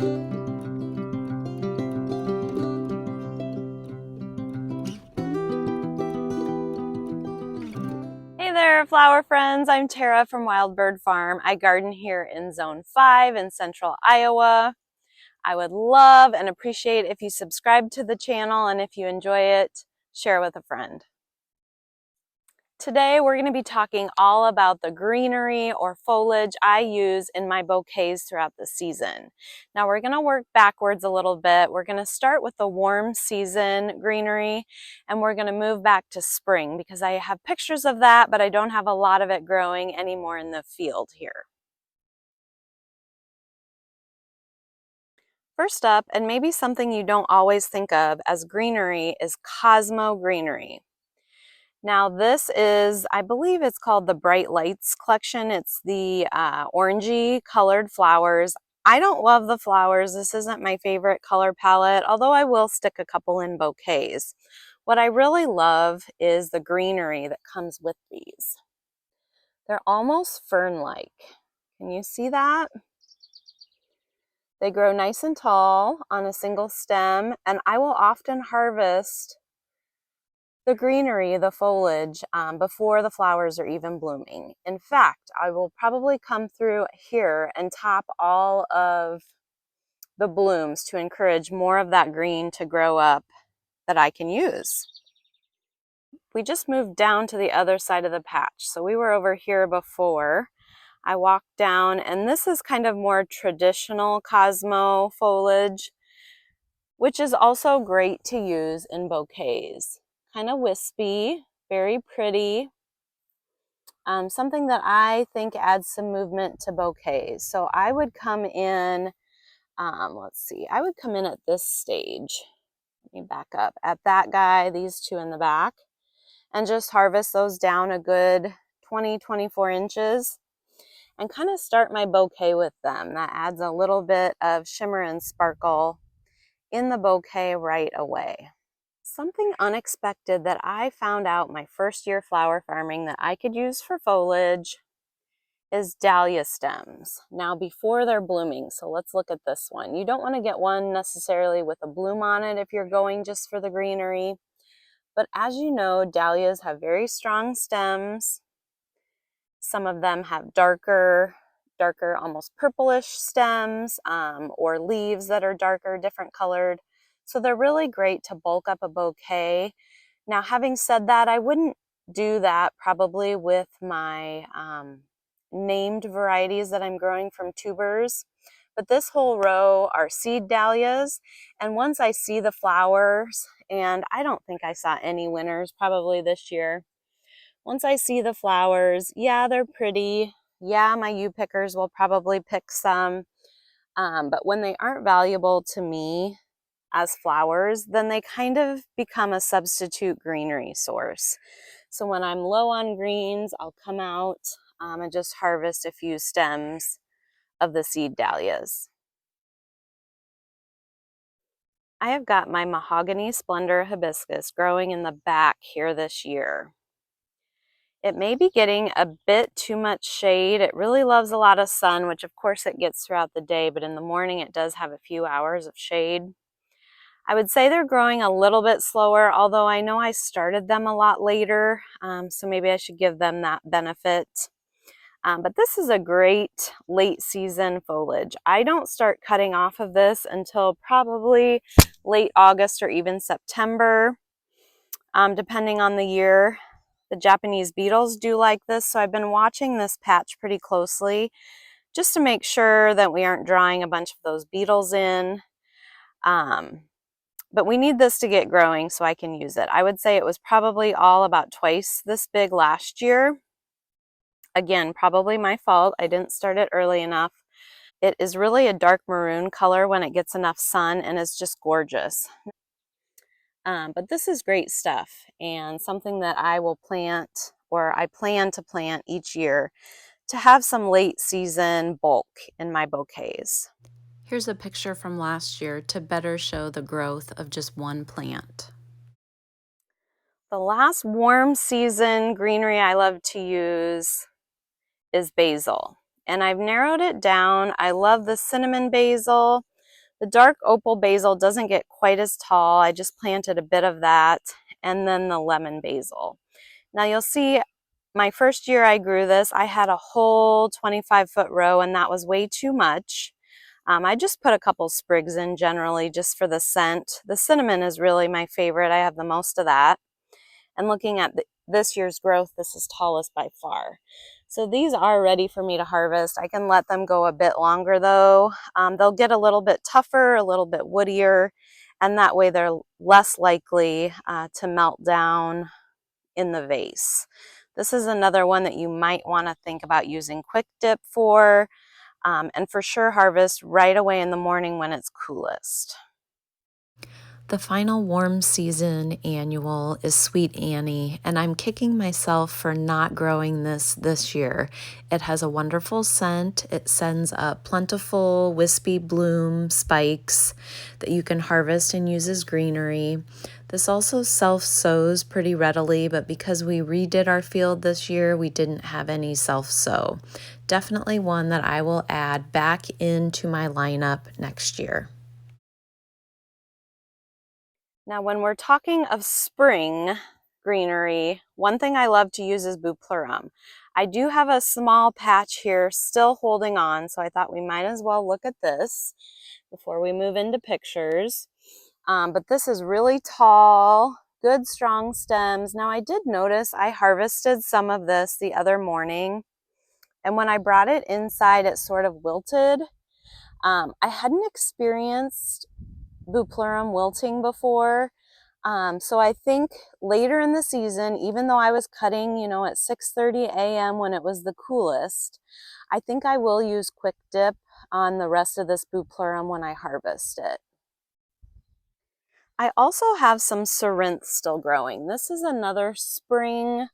Hey there, flower friends. I'm Tara from Wild Bird Farm. I garden here in Zone 5 in central Iowa. I would love and appreciate if you subscribe to the channel, and if you enjoy it, share with a friend. Today we're going to be talking all about the greenery or foliage I use in my bouquets throughout the season. Now we're going to work backwards a little bit. We're going to start with the warm season greenery, and we're going to move back to spring because I have pictures of that, but I don't have a lot of it growing anymore in the field here. First up, and maybe something you don't always think of as greenery, is Cosmo greenery. Now this is, I believe it's called the Bright Lights collection. It's the orangey colored flowers. I don't love the flowers. This isn't my favorite color palette, although I will stick a couple in bouquets. What I really love is the greenery that comes with these. They're almost fern-like. Can you see that? They grow nice and tall on a single stem, and I will often harvest the greenery, the foliage, before the flowers are even blooming. In fact, I will probably come through here and top all of the blooms to encourage more of that green to grow up that I can use. We just moved down to the other side of the patch. So we were over here before. I walked down, and this is kind of more traditional Cosmo foliage, which is also great to use in bouquets. Kind of wispy, very pretty. Something that I think adds some movement to bouquets. So I would come in, let's see, I would come in at this stage. Let me back up at that guy, these two in the back, and just harvest those down a good 20-24 inches and kind of start my bouquet with them. That adds a little bit of shimmer and sparkle in the bouquet right away. Something unexpected that I found out my first year flower farming that I could use for foliage is dahlia stems. Now before they're blooming, so let's look at this one. You don't want to get one necessarily with a bloom on it if you're going just for the greenery. But as you know, dahlias have very strong stems. Some of them have darker, almost purplish stems, or leaves that are darker, different colored. So they're really great to bulk up a bouquet. Now, having said that, I wouldn't do that probably with my named varieties that I'm growing from tubers. But this whole row are seed dahlias. And once I see the flowers, and I don't think I saw any winners probably this year, once I see the flowers, yeah, they're pretty. Yeah, my U-pickers will probably pick some. But when they aren't valuable to me as flowers, then they kind of become a substitute greenery source. So when I'm low on greens, I'll come out and just harvest a few stems of the seed dahlias. I have got my mahogany splendor hibiscus growing in the back here this year. It may be getting a bit too much shade. It really loves a lot of sun, which of course it gets throughout the day, but in the morning it does have a few hours of shade. I would say they're growing a little bit slower, although I know I started them a lot later, so maybe I should give them that benefit. But this is a great late season foliage. I don't start cutting off of this until probably late August or even September, depending on the year. The Japanese beetles do like this, so I've been watching this patch pretty closely just to make sure that we aren't drawing a bunch of those beetles in. But we need this to get growing so I can use it. I would say it was probably all about twice this big last year. Again, probably my fault. I didn't start it early enough. It is really a dark maroon color when it gets enough sun, and it's just gorgeous. But this is great stuff and something that I will plant, or I plan to plant each year to have some late season bulk in my bouquets. Here's a picture from last year to better show the growth of just one plant. The last warm season greenery I love to use is basil, and I've narrowed it down. I love the cinnamon basil. The dark opal basil doesn't get quite as tall. I just planted a bit of that, and then the lemon basil. Now you'll see my first year I grew this, I had a whole 25-foot row, and that was way too much. I just put a couple sprigs in generally just for the scent. The cinnamon is really my favorite. I have the most of that. And looking at this year's growth, this is tallest by far. So these are ready for me to harvest. I can let them go a bit longer though. They'll get a little bit tougher, a little bit woodier, and that way they're less likely to melt down in the vase. This is another one that you might want to think about using quick dip for, and for sure harvest right away in the morning when it's coolest. The final warm season annual is Sweet Annie, and I'm kicking myself for not growing this year. It has a wonderful scent. It sends up plentiful, wispy bloom spikes that you can harvest and use as greenery. This also self-sows pretty readily, but because we redid our field this year, we didn't have any self-sow. Definitely one that I will add back into my lineup next year. Now, when we're talking of spring greenery, one thing I love to use is Bupleurum. I do have a small patch here still holding on, so I thought we might as well look at this before we move into pictures. But this is really tall, good strong stems. Now, I did notice I harvested some of this the other morning, and when I brought it inside, it sort of wilted. I hadn't experienced Bupleurum wilting before. So I think later in the season, even though I was cutting, at 6:30 a.m. when it was the coolest, I think I will use quick dip on the rest of this Bupleurum when I harvest it. I also have some Cerinthe still growing. This is another spring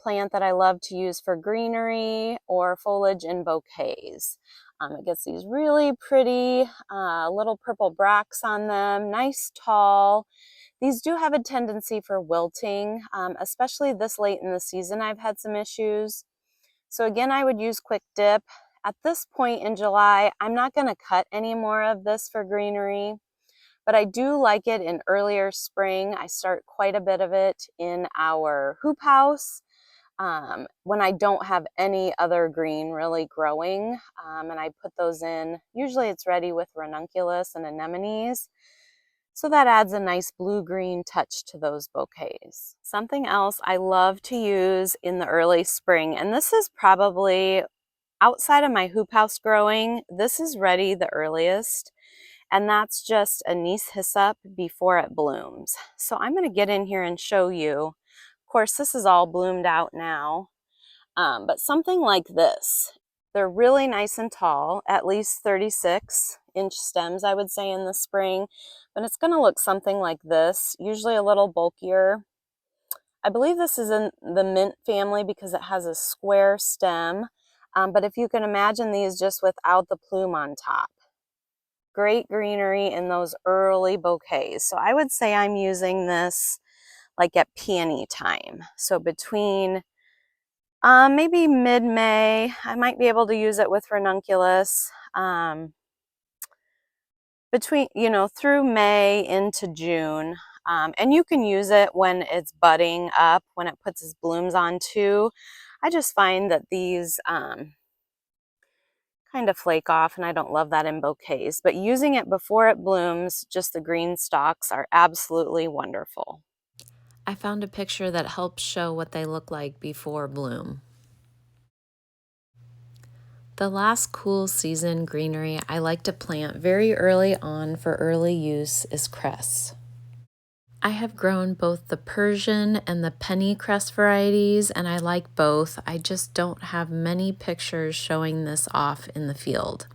plant that I love to use for greenery or foliage in bouquets. It gets these really pretty little purple bracts on them, nice tall. These do have a tendency for wilting, especially this late in the season I've had some issues. So again, I would use quick dip. At this point in July, I'm not going to cut any more of this for greenery, but I do like it in earlier spring. I start quite a bit of it in our hoop house when I don't have any other green really growing, and I put those in. Usually it's ready with ranunculus and anemones, so that adds a nice blue-green touch to those bouquets. Something else I love to use in the early spring, and this is probably outside of my hoop house growing, this is ready the earliest, and that's just Anise hyssop before it blooms. So I'm going to get in here and show you. Of course, this is all bloomed out now, but something like this. They're really nice and tall, at least 36-inch stems, I would say, in the spring, but it's going to look something like this, usually a little bulkier. I believe this is in the mint family because it has a square stem, but if you can imagine these just without the plume on top. Great greenery in those early bouquets. So I would say I'm using this like at peony time. So between maybe mid-May, I might be able to use it with ranunculus. Between, through May into June. And you can use it when it's budding up, when it puts its blooms on too. I just find that these kind of flake off, and I don't love that in bouquets. But using it before it blooms, just the green stalks are absolutely wonderful. I found a picture that helps show what they look like before bloom. The last cool season greenery I like to plant very early on for early use is cress. I have grown both the Persian and the penny crest varieties, and I like both. I just don't have many pictures showing this off in the field.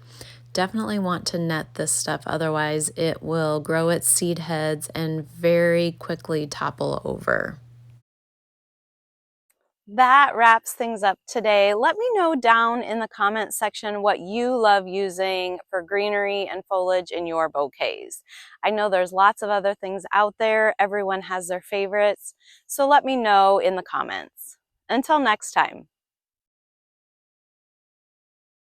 Definitely want to net this stuff, otherwise it will grow its seed heads and very quickly topple over. That wraps things up today. Let me know down in the comment section what you love using for greenery and foliage in your bouquets. I know there's lots of other things out there. Everyone has their favorites. So let me know in the comments. Until next time.